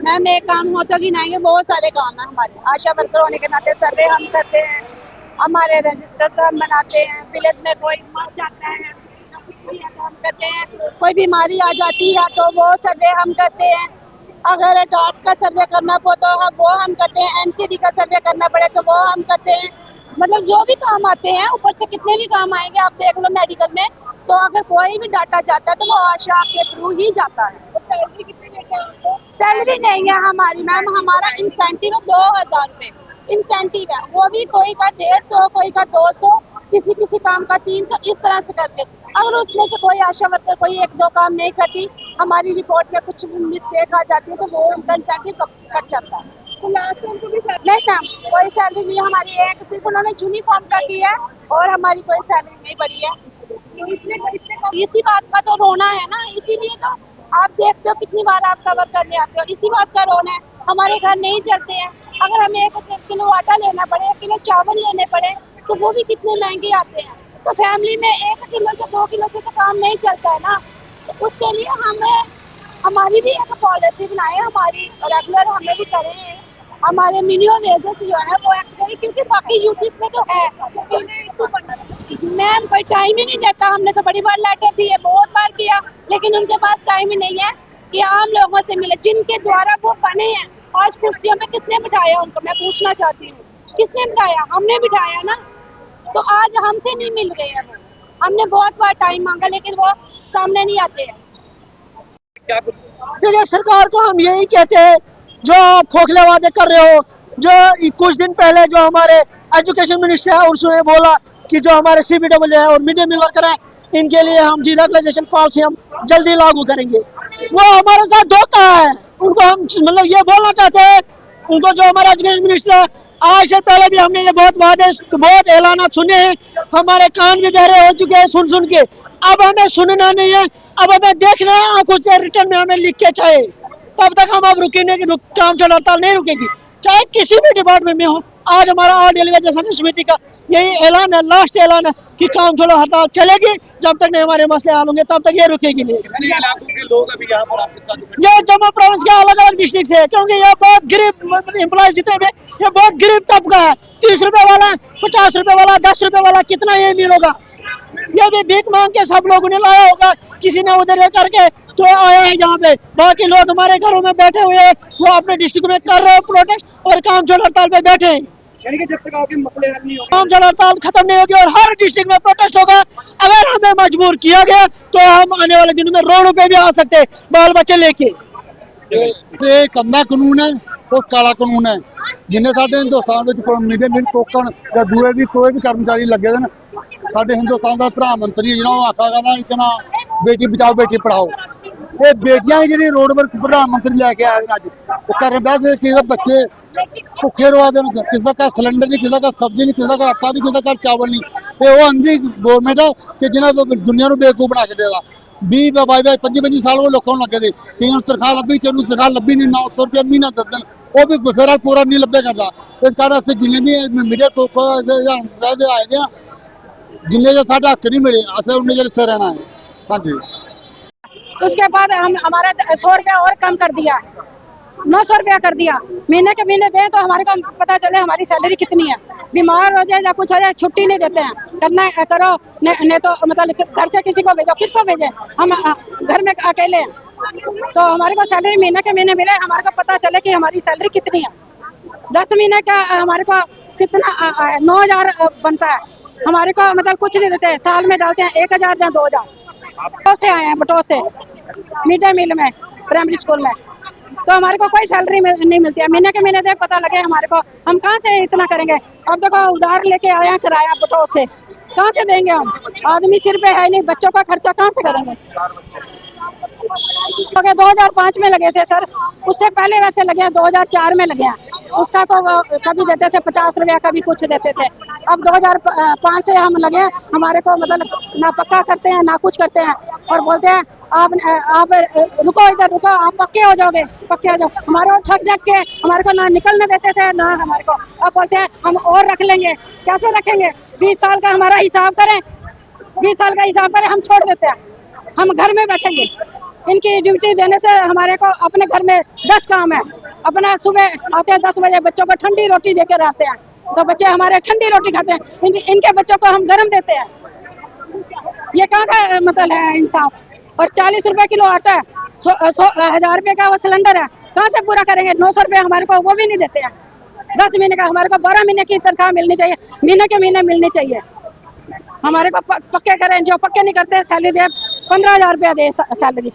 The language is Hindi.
मैम एक काम हो तो गिनाएंगे, बहुत सारे काम है हमारे। आशा वर्कर होने के नाते सर्वे हम करते हैं, हमारे रजिस्टर हम बनाते हैं, विलेज में कोई मर जाता है हम करते हैं, कोई बीमारी आ जाती है तो वो सर्वे हम करते हैं। अगर डॉट्स का सर्वे करना हो तो वो हम करते हैं, एनसीडी का सर्वे करना पड़े तो वो हम करते हैं। मतलब जो भी काम आते हैं, ऊपर से कितने भी काम आएंगे आप देख लो मेडिकल में, तो अगर कोई भी डाटा जाता है तो वो आशा के थ्रू ही जाता है। तो सैलरी कितनी देते हैं आपको? सैलरी नहीं है हमारी मैम, हमारा इंसेंटिव है 2000 रुपए इंसेंटिव है, वो भी कोई का 150, कोई का 200, किसी किसी काम का 300, इस तरह से करके। अगर उसमें से कोई आशा वर्कर कोई एक दो काम नहीं करती, हमारी रिपोर्ट में कुछ मिस्टेक आ जाती है तो वो उनका इंसेंटिव कट जाता है। तो लास्ट में उनको भी नहीं मैम, कोई सैलरी नहीं हमारी, एक सिर्फ उन्होंने यूनिफॉर्म का किया है और हमारी कोई सैलरी नहीं बढ़ी है। तो इसी बात का तो रोना है ना, इसीलिए तो आप देखते हो कितनी बार आप कवर करने आते हो, इसी बात का रोना है। हमारे घर नहीं चलते हैं, अगर हमें 1 किलो आटा लेना पड़े, 1 किलो चावल लेने पड़े तो वो भी कितने महंगे आते हैं। तो फैमिली में 1 किलो से 2 किलो से तो काम नहीं चलता है ना। तो उसके लिए हमें हमारी भी एक पॉलिसी बनाए, हमारी रेगुलर हमें भी करें, हमारे मिनिमम वेजेस जो है वो एक्ट करें, क्योंकि बाकी यूट्यूब में तो है। मैम कोई टाइम ही नहीं देता, हमने तो बड़ी बार लेटर दिए, बहुत बार किया, लेकिन उनके पास टाइम ही नहीं है कि आम लोगों से मिले जिनके द्वारा वो बने हैं। आज कुर्सियों में किसने बिठाया उनको, मैं पूछना चाहती हूँ, किसने बिठाया? हमने बिठाया ना। तो आज हमसे नहीं मिल रहे हैं वो, हमने बहुत बार टाइम मांगा लेकिन वो सामने नहीं आते हैं। तो सरकार को हम यही कहते हैं, जो आप खोखले वादे कर रहे हो, जो कुछ दिन पहले जो हमारे एजुकेशन मिनिस्टर है उसने बोला कि जो हमारे CBW है और मिड डे मील वर्कर है, इनके लिए हम डीरेगुलाइजेशन पॉलिसी हम जल्दी लागू करेंगे, वो हमारे साथ धोखा है। उनको हम मतलब ये बोलना चाहते हैं, उनको जो हमारे एजुकेशन मिनिस्टर है, आज से पहले भी हमने ये बहुत ऐलान सुने हैं, हमारे कान भी बहरे हो चुके हैं सुन के। अब हमें सुनना नहीं है, अब हमें देखना है आंखों से, रिटर्न में हमें लिख के चाहिए, तब तक हम अब रुकेंगे, काम चल हड़ताल नहीं रुकेगी, चाहे किसी भी डिपार्टमेंट में हो। आज हमारा ऑल इंडिया जैसा समिति का यही ऐलान है, लास्ट ऐलान है कि काम छोड़ो हड़ताल चलेगी, जब तक नहीं हमारे मसले हल होंगे तब तक ये रुकेगी नहीं। ये जम्मू प्रोविंस के अलग अलग डिस्ट्रिक्ट है, क्योंकि ये बहुत गरीब एम्प्लॉय जितने भी, ये बहुत गरीब तबका है। 30 रुपए वाला, 50 रुपए वाला, 10 रुपए वाला, कितना ये मील होगा? ये भी भीख मांग के सब लोगों ने लाया होगा, किसी ने उधर करके तो आया है यहाँ पे। बाकी लोग हमारे घरों में बैठे हुए हैं, वो अपने डिस्ट्रिक्ट में कर रहे हैं प्रोटेस्ट और काम छोड़ हड़ताल पे बैठे हैं। जब तक आपके मसले हल नहीं होंगे, काम छोड़ हड़ताल खत्म नहीं होगी और हर डिस्ट्रिक्ट में प्रोटेस्ट होगा। अगर हमें मजबूर किया गया तो हम आने वाले दिनों में रोडों पे भी आ सकते हैं, बाल बच्चे लेके। ये कंधा कानून है और काला कानून है, जिन्हें साडे हिंदुस्तान में मिड डे मील टोकन या दूए भी कोई भी कर्मचारी लगे थे, साडे हिंदुस्तान का प्रधानमंत्री जिन्होंने आखा कहना इतना बेटी बचाओ बेटी पढ़ाओ, ये बेटियां जी रोड पर प्रधानमंत्री लेके आए अज कर किसी बच्चे भुखे रवा दे, किसी का घर सिलेंडर नहीं, किसी का सब्जी नहीं, किसी का आटा नहीं, किसी का चावल नहीं। ये वो अंधी गौरमेंट है कि जिन्हें दुनिया को बेवकूफ बना छेगा। 20-22-25 साल वो लोगों लगे थे, कई तनख्वाह लभी, कई तनख्वाह लभी नहीं, 900 रुपया महीना 10 दिन, वो भी फिर पूरा नहीं लभे करता। इस कारण जिन्हें भी मीडिया टोक आए थे, जिन्हें जो साढ़ा हक नहीं मिले, असें उन्हें जैसे रहना है। हाँ जी। उसके बाद हम हमारा 100 रुपया और कम कर दिया, 900 रुपया कर दिया। महीने के महीने दें तो हमारे को पता चले हमारी सैलरी कितनी है। बीमार हो जाए या कुछ हो जाए छुट्टी नहीं देते हैं, करना है करो, नहीं तो मतलब घर से किसी को भेजो, किसको भेजे, हम घर में अकेले हैं। तो हमारे को सैलरी महीने के महीने मिले, हमारे को पता चले कि हमारी सैलरी कितनी है। 10 महीने का हमारे को कितना 9000 बनता है, हमारे को मतलब कुछ नहीं देते, साल में डालते हैं 1000 या 2000। बटो से आए हैं, बटो से मिड डे मील में प्राइमरी स्कूल में, तो हमारे को कोई सैलरी नहीं मिलती है। महीने के महीने दे पता लगे हमारे को, हम कहाँ से इतना करेंगे? अब देखो उधार लेके आए हैं किराया बटो से, कहाँ से देंगे हम? आदमी सिर पे है नहीं, बच्चों का खर्चा कहाँ से करेंगे? 2005 में लगे थे सर, उससे पहले वैसे लगे हैं, 2004 में लगे हैं। उसका तो कभी देते थे 50 रुपया, कभी कुछ देते थे। अब 2005 से हम लगे, हमारे को मतलब ना पक्का करते हैं ना कुछ करते हैं, और बोलते हैं आप रुको, इधर रुको, आप पक्के हो जाओगे, पक्के हो जाओ। हमारे को ठग के हमारे को ना निकलने देते थे ना हमारे को, अब बोलते हैं हम और रख लेंगे। कैसे रखेंगे? 20 साल का हमारा हिसाब करें, 20 साल का हिसाब करें, हम छोड़ देते हैं, हम घर में बैठेंगे। इनकी ड्यूटी देने से हमारे को अपने घर में 10 काम है, अपना सुबह आते हैं 10 बजे, बच्चों को ठंडी रोटी देकर आते हैं, तो बच्चे हमारे ठंडी रोटी खाते हैं, इनके बच्चों को हम गर्म देते हैं। ये कहाँ का मतलब है इंसाफ? और 40 रुपए किलो आटा है, 1000 रुपए का वो सिलेंडर है, कहाँ से पूरा करेंगे? 900 रुपए हमारे को वो भी नहीं देते हैं। 10 महीने का हमारे को 12 महीने की तनख्वाह मिलनी चाहिए, महीने के महीने मिलनी चाहिए। हमारे को पक्के करें, जो पक्के नहीं करते सैलरी दे 15,000 रुपया दे सैलरी।